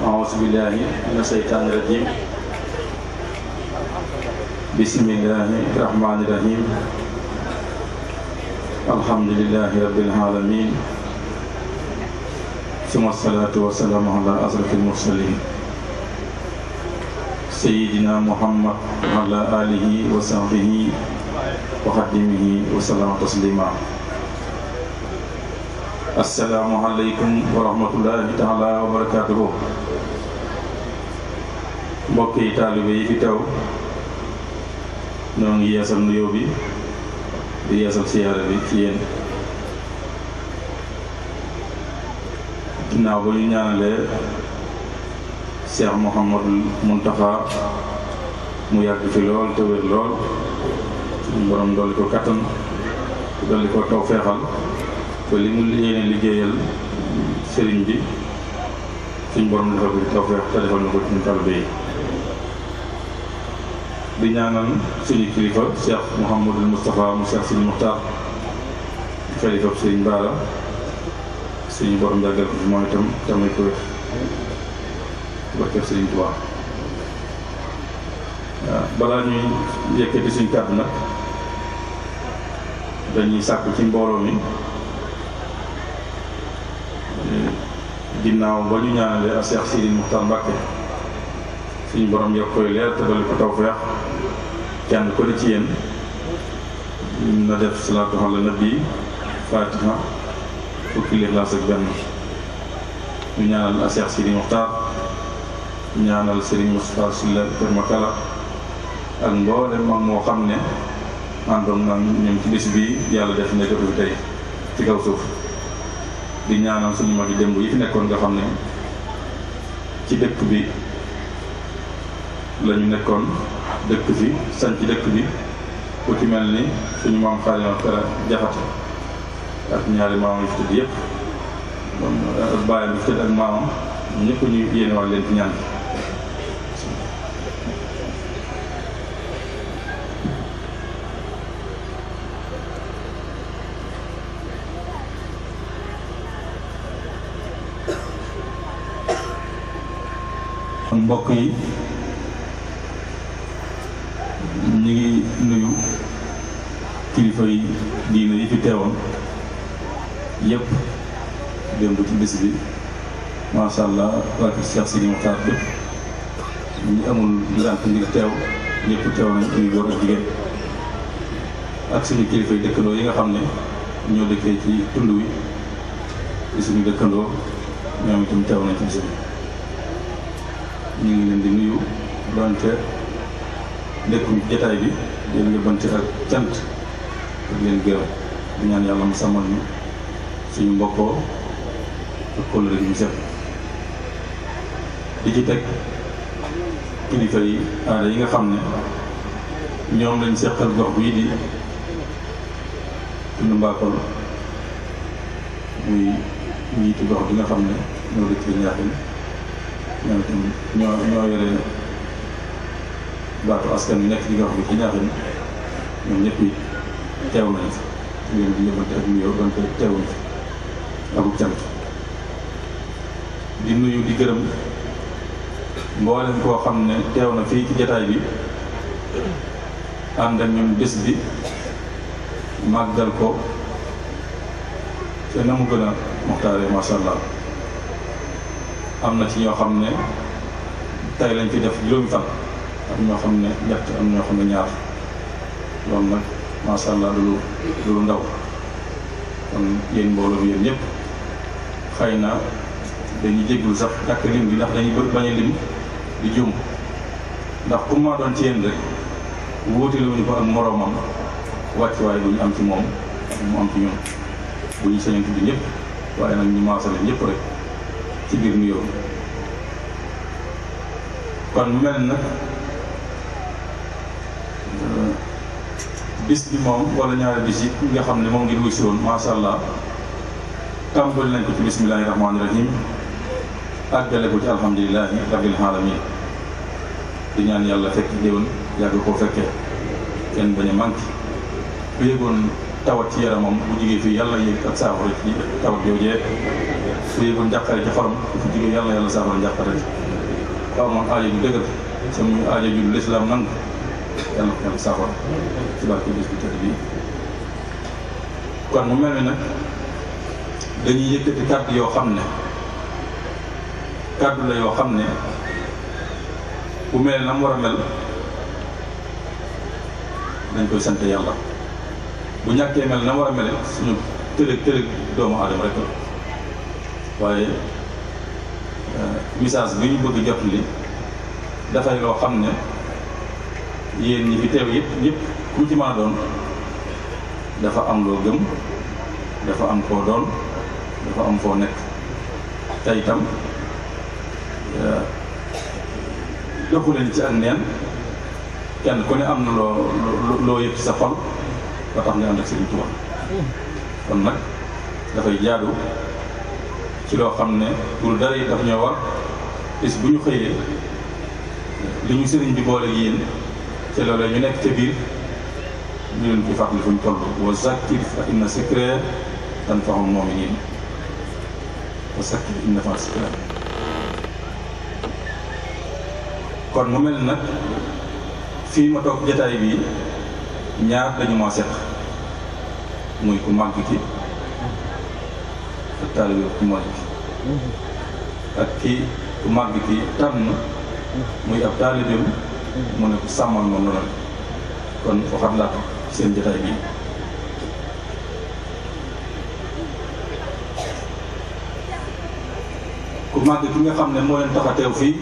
أعوذ بالله من الشيطان الرجيم بسم الله الرحمن الرحيم الحمد لله رب العالمين ثم الصلاة والسلام على أشرف المرسلين سيدنا محمد وعلى آله وصحبه وخدمه وسلم تسليما السلام عليكم ورحمة الله تعالى وبركاته mbokki taalibe yi fi taw ñoo ngi yeesal nuyoo bi di yeesal siyaara bi ci yéen ginnaaw ba ñu ñaanalee Cheikh Mouhamadul Mountakha mu yàgg fi lool te wér lool suñu borom dolli ko kattan dolli ko taw feexal te li mu yéene liggéeyal sëriñ bi suñu borom defal ko taw feex te defal na ko ci taalibe yi di ñaanal suñu kilifa Cheikh Mouhamadul Moustapha mu Cheikh Sidi Muxtaar xalifa Sëriñ Baara suñu borom yàggal ko fi moom itam tamay ko wér barkeb Sëriñ Tuubaa waaw balaa ñuy yëkkati suñu kàddu nag dañuy sàkku ci mbooloo mi ginnaaw ba ñu ñaanalee ak Cheikh Sidi Muxtaar Mbàkke suñu borom yokk koy leer te dolli ko tawfeex kenn ko di ci yéen na def salaatu ala nabi fatiha fukki Ixlaas ak benn ñu ñaanal a Cheikh Sidi Muxtaar ñaanal Serigne Moustapha Sylla Kër Makala ak mboolem mag moo xam ne àndoon na ñoom ci bis bi yàlla def nekkatu fi tey ci kaw suuf di ñaanal suñu mag yi démb yi fi nekkoon nga xam ne ci dëkk bi la ñu nekkoon dëkk fi sanc dëkk bi ku ci mel ni suñu maam Xaalima Kara Jaxate ak ñaari maamam yi fi tëdd yëpp ak bàyyam bi fi tëdd ak maamam ñëpp ñu yéene wax leen ci ñaan kon mbokk yi ñu ngi nuyu kilifa yi diine yi fi teewoon yëpp démb ci bis bi macha allah waa kër Cheikh Sidi Muxtaar yëpp ñu amul ngànt ngir teew ñëpp teew nañ uy góor ak jigéen ak suñu kilifa yi dëkkandoo yi nga xam ne ñoo dëkkee ci tund wi ci suñu dëkkandoo ñoom itam teew nañ ci bis bi ñu ngi leen di nuyu donte nekkuñu jataay bi di leen yóbbante ak cant ak leen gërëm di ñaan yàlla mu sàmmal ñu suñu mbokkoo ak kóllëre gi ñu set di ci teg kilifa yi aada yi nga xam ne ñoom lañ seqal gox bii di tund Mbakol muy njiitu gox bi nga xam ne ñoo dëkk Ñaaxin ñoom itam ñoo yore baatu askan wi nekk ci gox bi ci Ñaaxin ñoom ñëpp it teew nañ fi ñoom di yóbbante ak nuyoo donte teewuñ fi akub cant di nuyu di gërëm mboolem koo xam ne teew na fii ci jataay bi ànd ak ñun bés bi màggal ko te na mu gën a muxtaaree masha Allah am na ci ñoo xam ne tey lañ fi def juróomi fan am ñoo xam ne ñett am ñoo xam ne ñaar loolu nag masha Allah lu ndaw kon yéen mbooloo bi yéen ñëpp xëy na dañuy jéggul sax ñàkk lim bi ndax dañuy bëgg bañ a lim di juum ndax ku ma doon ci yéen rek wuute lu ñu ko ak moroomam wàccuwaay bu ñu am ci moom mu am ci ñun bu ñu sañoon tudd ñëpp waaye nag ñu maasale ñëpp rek ci biir nuyoo kon mu mel nag bis bi moom wala ñaari bis yi nga xam ne moom ngir wuy si woon masha Allah tàmbali nañ ko ci bismillahi rahmaani rahim àggale ko ci alhamdulilahi rabbil alamin di ñaan yàlla fekk déwén yàgg koo fekkee kenn bañ a manqué ku yëgoon tawat ci yaramam bu jógee fii yàlla yëg ak saafara ci tawat joojee su yëgoon njàqare ci xolam fu jógee yàlla saafara njàqare ci ku amoon aajo bu dëgër sama aajo ju lislaam nangu yàlla ko yàlla saafara ci barke bis bu tëdd bi kon mu mel ni nag dañuy yëkkati kàddu yoo xam ne kàddu la yoo xam ne bu mel na mu war a mel dañ koy sant yàlla bu ñàkkee mel na mu war a mel suñu tëlëg doomu aadama rek la waaye message bi ñu bëgg jot li dafay loo xam ne yéen ñi fi teew yëpp ku ci mën a doon dafa am loo gëm dafa am koo doon dafa am foo nekk te itam doxu leen ci ak neen kenn ku ne am na loo yëg ci sa xol ba tax nga ànd ak Sëriñ Tuubaa kon nag dafay jaadu ci loo xam ne bul dara yi daf ñoo war bis bu ñu xëyee li ñu sëriñ bi boole yéen ci loolu ñu nekk ca biir ñu leen ci fàttali fu ñu toll wa zakkir fa inna zikraa tanfa'ul mu'miniin wa zakkir in nafa'at zikraa kon mu mel nag fii ma toog jataay bi ñaar dañu maa seq muy ku màgg ki ak taalibe ku màgg ki ak kii ku màgg ki tànn muy ab taalibeem mu ne ko sàmmal ma noonu kon waxat laa ko seen jataay bi ku màgg ki nga xam ne moo leen tax a teew fii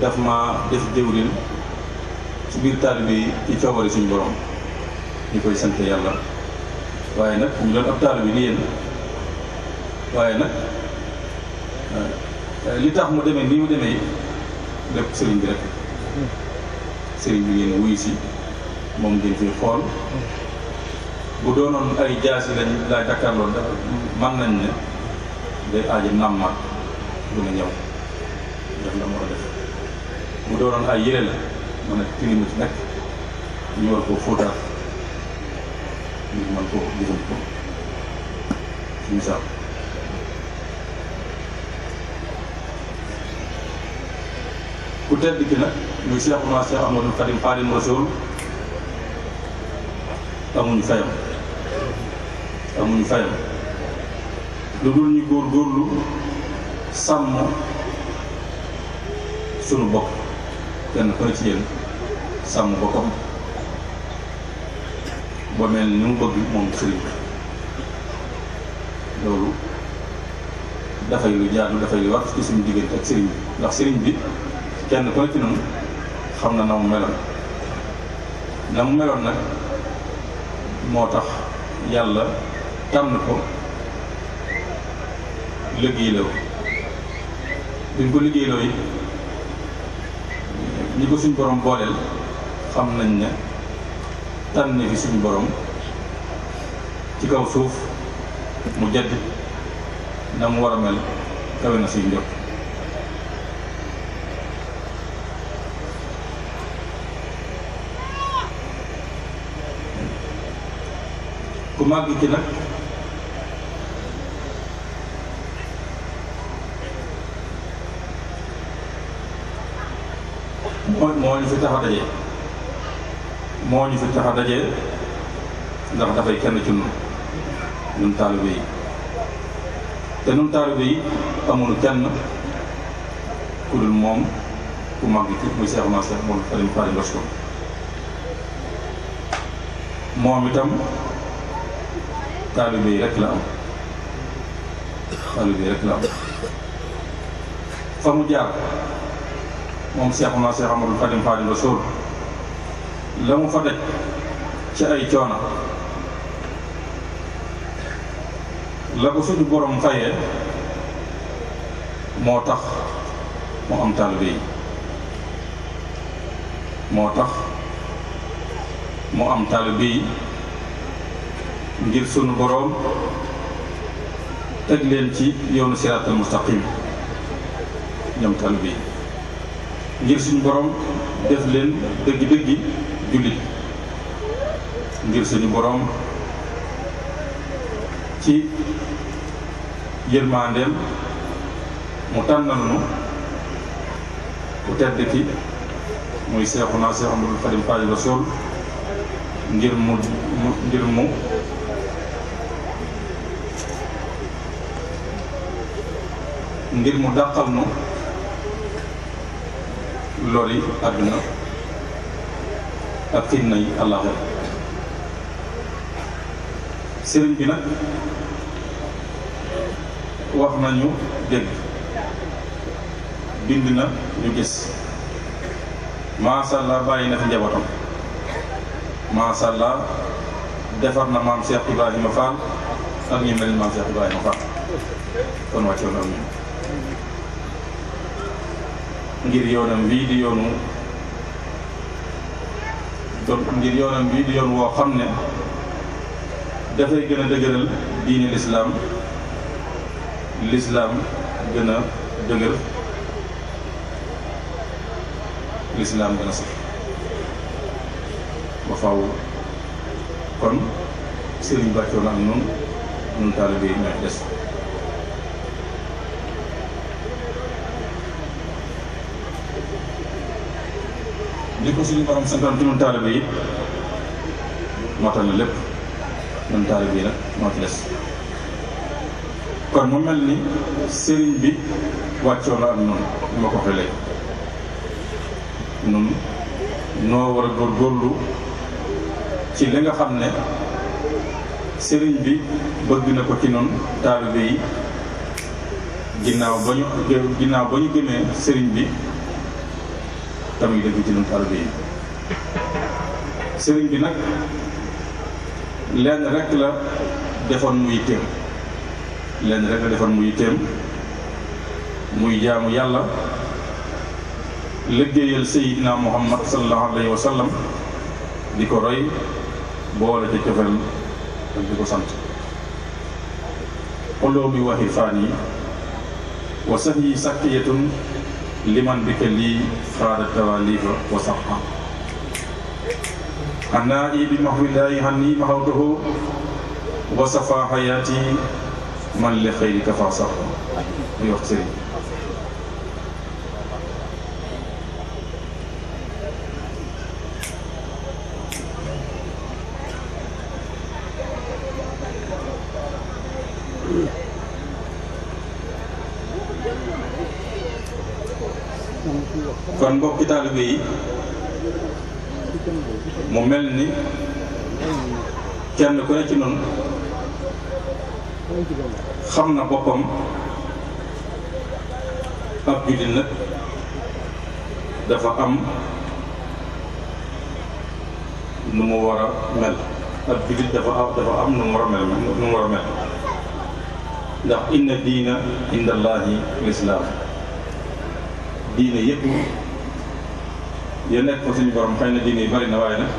daf ma def jëwriñ ci biir taalibe yi ci coobare suñu borom ñu koy sant yàlla waaye nag ñu doon ab taalibe ni yéen waaye nag li tax mu demee nii mu demee lépp sëriñ bi rek sëriñ bi ngeen wuyu si moom ngeen fi xool bu doonoon ay jaasi lañ laa jàkkaarloo dafa mën nañ ne day aaji nàmmaat bu ne ñëw def la moo def bu doonoon ay yére la mën a tilima ci nekk ñu war koo fóotaat ñu mën koo jëfandikoo ci misaal ku tedd ki nag muy Seexuna Seex Ahmadul Xadim Xaadimu Rasuul amuñu fayam lu dul ñu góorgóorlu sàmm sunu bopp kenn ku ne ci yéen sàmm boppam ba mel ni mu bëgg moom sëriñ bi loolu dafay lu jaadu dafay lu war ci suñu diggante ak sëriñ bi ndax sëriñ bi kenn ku ne ci noonu xam na na mu meloon nag moo tax yàlla tànn ko liggéeyloo duñ ko liggéeyloo yi ñi ko suñ borom booleel xam nañ ne tànn fi suñu borom ci kaw suuf mu jedd na mu war a mel kawe na suñ njot ku màgg ci nag moo ñu fi tax a daje ndax dafay kenn ci ñun taalibe yi te ñun taalibe yi amul kenn ku dul moom ku màgg ci muy Seexuna Seex Ahmadul Xadim Xaadimu Rasuul moom itam taalibe yi rek la am fa mu jaar moom Seexuna Seex Ahmadul Xadim Xaadimu Rasuul la mu fa daj ci ay coono la ko suñu borom fayee moo tax mu am taalibe yi ngir sunu borom teg leen ci yoonu siraatal mustaqim ñoom taalibe yi ngir suñu borom def leen dëggi jullit ngir suñu boroom ci yërmandeem mu tànnal nu ku tedd ki muy Seexuna Seex Ahmadul Xadim Xaadimu Rasuul ngir mu dàqal nu lori àdduna ak fitna yi àllaaxira sëriñ bi nag wax nañu dégg bind na ñu gis macha allah bàyyi na fi njabootam macha allah defar na maam Cheikh Ibrahima Fall ak ñu mel ni maam Cheikh Ibrahima Fall kon wàccoon ak ñun ngir yoonam bii di yoonu ngir yoonam bii di yoon woo xam ne dafay gën a dëgëral diine lislaam gën a dëgër lislaam gën a sax ba faaw kon sëriñ bàccoon ak nun taalibe yi ñoo des li ko suñu borom santoon ci nun taalibe yi matal na lépp nun taalibe yi nag moo ci des kon mu mel ni sëriñ bi wàccoo na ak noonu li ma ko waxee léegi nun noo war a góorgóorlu ci li nga xam ne sëriñ bi bëgg na ko ci noonu taalibe yi ginnaaw ba ñu gëmee sëriñ bi tamit dëgg ci noonu taalibe yi sëriñ bi nag lenn rek la defoon muy yitteem muy jaamu yàlla liggéeyal Seydina Muhammad sallallahu alayhi wa sallam di ko roy boole ca cofeel ak di ko sant xoloomi waxi faan yi wa sax yi sakkiyatun liman bi ka lii xaada tawalifa wa saqa xanaa i bi maxwillaahi xan yi maxawtuhu wa safa xayaati man li xëyri kafa sax muy wax sëriñ kon mbokki taalibe yi mu mel ni kenn ku ne ci noonu xam na boppam ab jullit nag dafa am nu mu war a mel ab jullit dafa am nu mu war a mel ndax inna diina inda allahi lislaam diine yëpp ya nekk fa suñu borom xëy na diine yi bari na waaye nag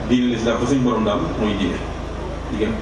diine lislaam fa suñu borom daal mooy diine jigéen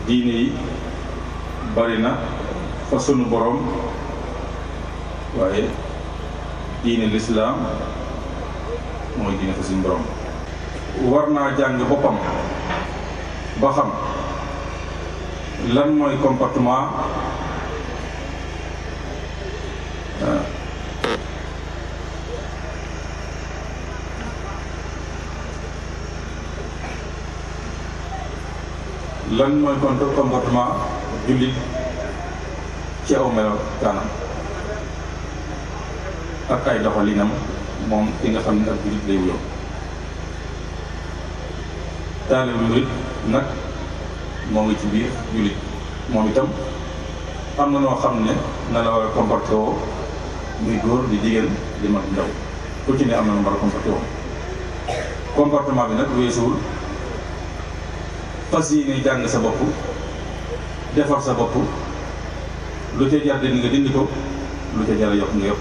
diine yi bari na fa suñu borom waaye diine lislaam mooy diine fa suñu borom war naa jàng boppam ba xam lan mooy comportement comportement jullit ci aw melokaanam ak ay doxalinam moom ki nga xam ne ak jullit lay wuyoo taalibe murit nag moo ngi ci biir jullit moom itam am na noo xam ne na la war a comporté woo muy góor di jigéen di mag ndaw ku ci ne am na nu war a comporté woo comportement bi nag weesuwul fas yéene jàng sa bopp defar sa bopp lu ca jar dindi nga dindi ko lu ca jar a yokk nga yokk